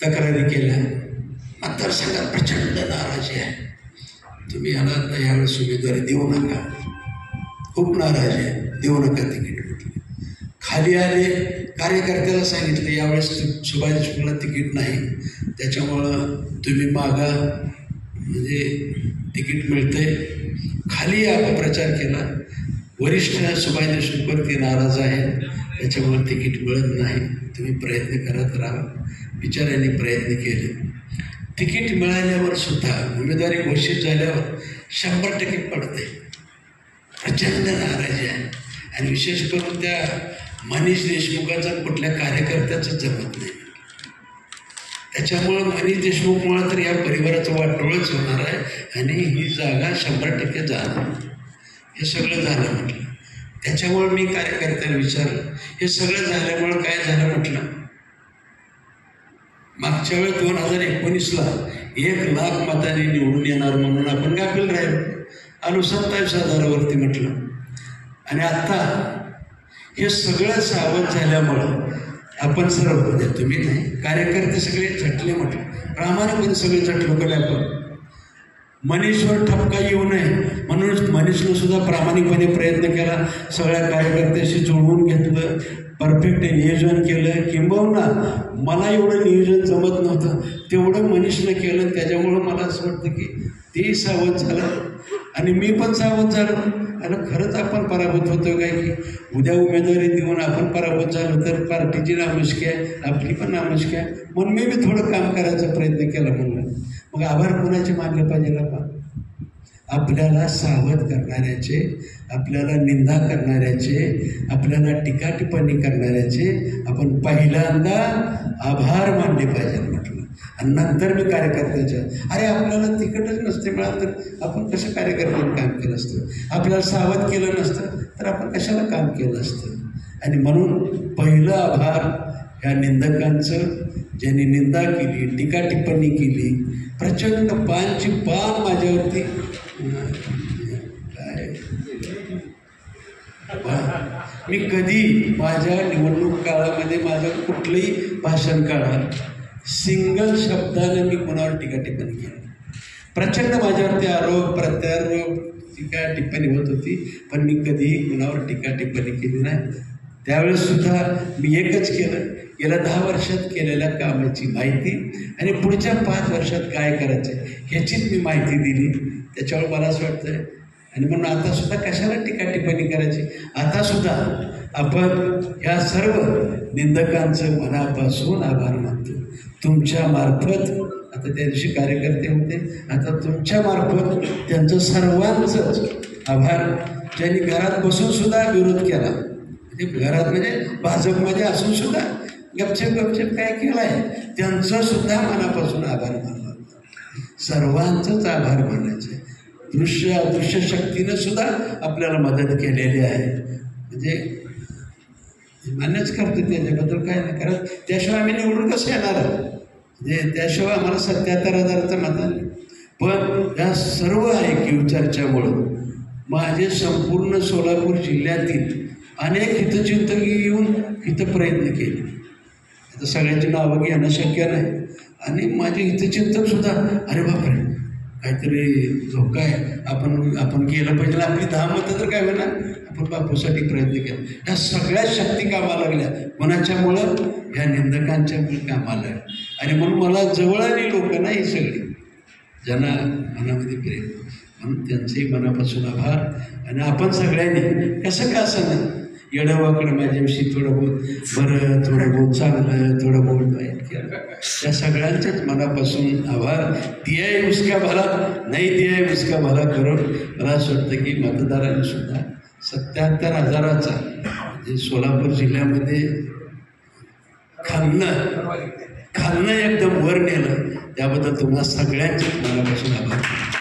तक्रारी केल्या, मतदारसंघात प्रचंड नाराजी आहे, तुम्ही याला यावेळेस उमेदवारी देऊ नका, खूप नाराजी आहे, देऊ नका तिकीट म्हटलं. खाली आले, कार्यकर्त्याला सांगितलं यावेळेस सुभाष देशमुखला तिकीट नाही, त्याच्यामुळं तुम्ही मागा, म्हणजे तिकीट मिळतंय. खाली अपप्रचार केला, वरिष्ठ सुभाष देशमुखवरती नाराज आहेत, त्याच्यामुळे तिकीट मिळत नाही, तुम्ही प्रयत्न करत राहा. बिचाऱ्यांनी प्रयत्न केले. तिकीट मिळाल्यावर सुद्धा उमेदवारी घोषित झाल्यावर 100% पडते. प्रचंड नाराजी आहे आणि विशेष करून त्या मनीष देशमुखाचा कुठल्या कार्यकर्त्याचं जमत नाही. त्याच्यामुळं मनीष देशमुखमुळं तर या परिवाराचं वाटोळच होणार आहे आणि ही जागा 100% जाणार. हे सगळं झालं म्हटलं. त्याच्यामुळं मी कार्यकर्त्याला विचारलं, हे सगळं झाल्यामुळं काय झालं म्हटलं. मागच्या वेळेस 2019ला 1,00,000 मतांनी निवडून येणार म्हणून आपण गाफील राहिलो, आलो 27,000वरती म्हटलं. आणि आत्ता हे सगळं सावध झाल्यामुळं आपण सर्व, म्हणजे तुम्ही नाही, कार्यकर्ते सगळे झटले म्हटलं, प्रामाणिकपणे सगळे झटलो केले. आपण मनीषवर ठपका येऊ नये म्हणून मनीषनं सुद्धा प्रामाणिकपणे प्रयत्न केला, सगळ्या कार्यकर्त्याशी जुळवून घेतलं, परफेक्ट नियोजन केलं. किंबहुना मला एवढं नियोजन जमत नव्हतं तेवढं मनीषनं केलं. त्याच्यामुळं मला असं वाटतं की तेही सावध झालं आणि मी पण सावध झालो. आणि खरंच आपण पराभूत होतो काय की उद्या उमेदवारी देऊन आपण पराभूत झालो तर पार्टीची नामुष्की आहे, आपली पण नामुष्की आहे. म्हणून मी थोडं काम करायचा प्रयत्न केला. म्हणलं मग आभार कोणाचे मानले पाहिजे आपण? आपल्याला सावध करणाऱ्याचे, आपल्याला निंदा करणाऱ्याचे, आपल्याला टीका टिप्पणी करणाऱ्याचे आपण पहिल्यांदा आभार मानले पाहिजे म्हटलं. आणि नंतर मी कार्यकर्त्याच्या, अरे आपल्याला तिकीटच नसते मिळालं तर आपण कसं कार्यकर्त्यांनी काम केलं असतं, आपल्याला सावध केलं नसतं तर आपण कशाला काम केलं असतं. आणि म्हणून पहिलं आभार ह्या निंदकांचं, ज्यांनी निंदा केली, टीका टिप्पणी केली, प्रचंड पानची पान माझ्यावरती काय. मी कधी माझ्या निवडणूक काळामध्ये माझं कुठलंही भाषण काढा, सिंगल शब्दानं मी कोणावर टीका टिप्पणी केली. प्रचंड माझ्यावरती आरोप प्रत्यारोप टीका टिप्पणी होत होती, पण मी कधीही कुणावर टीका टिप्पणी केली नाही. त्यावेळेससुद्धा मी एकच केलं, गेल्या 10 वर्षात केलेल्या कामाची माहिती आणि पुढच्या 5 वर्षात काय करायचं ह्याचीच मी माहिती दिली. त्याच्यावर मला असं वाटतं. आणि म्हणून आतासुद्धा कशाला टीका टिप्पणी करायची. आतासुद्धा आपण ह्या सर्व निंदकांचं मनापासून आभार मानतो. तुमच्या मार्फत, आता त्या दिवशी कार्यकर्ते होते, आता तुमच्या मार्फत त्यांचं सर्वांचंच आभार. ज्यांनी घरात बसून सुद्धा विरोध केला, म्हणजे घरात म्हणजे भाजपमध्ये असून सुद्धा गपचेप काय केलं आहे, त्यांचं सुद्धा मनापासून आभार मानला. सर्वांचंच आभार मानायचे. दृश्य अदृश्य शक्तीनं सुद्धा आपल्याला मदत केलेली आहे. म्हणजे मान्यच करतो त्याच्याबद्दल काय नाही करत. त्याशिवाय आम्ही निवडून कसं येणार, म्हणजे त्याशिवाय आम्हाला 77,000चं मत. पण या सर्व ऐकीव चर्चामुळं माझे संपूर्ण सोलापूर जिल्ह्यातील अनेक हितचिंतक येऊन इथं प्रयत्न केले. आता सगळ्यांची नावं घेणं शक्य नाही. आणि माझे हितचिंतकसुद्धा, अरे बापरे काहीतरी धोका आहे, आपण केलं पाहिजे, आपली 10 मतं तर काय होणार, आपण बापूसाठी प्रयत्न केला. ह्या सगळ्या शक्ती कामाला लागल्या. कोणाच्यामुळं? ह्या निंदकांच्यामुळे कामाला लागल्या. आणि म्हणून मला जवळ आली लोकं ना ही सगळी, ज्यांना मनामध्ये प्रेम, म्हणून त्यांचेही मनापासून आभार. आणि आपण सगळ्यांनी कसं का असं ना येडवाकडं माझ्याविषयी थोडं बहुत बरं, थोडं बहुत चांगलं, थोडं बहुत वाईट केलं, त्या सगळ्यांच्याच मनापासून आभार. दियाय उसका भला, नाही दियाय उसका भला करून मला असं वाटतं की मतदारांनी सुद्धा 77,000चा म्हणजे सोलापूर जिल्ह्यामध्ये खालनं एकदम वर नेलं. त्याबद्दल तुम्हाला सगळ्यांच्याच मनापासून आभार.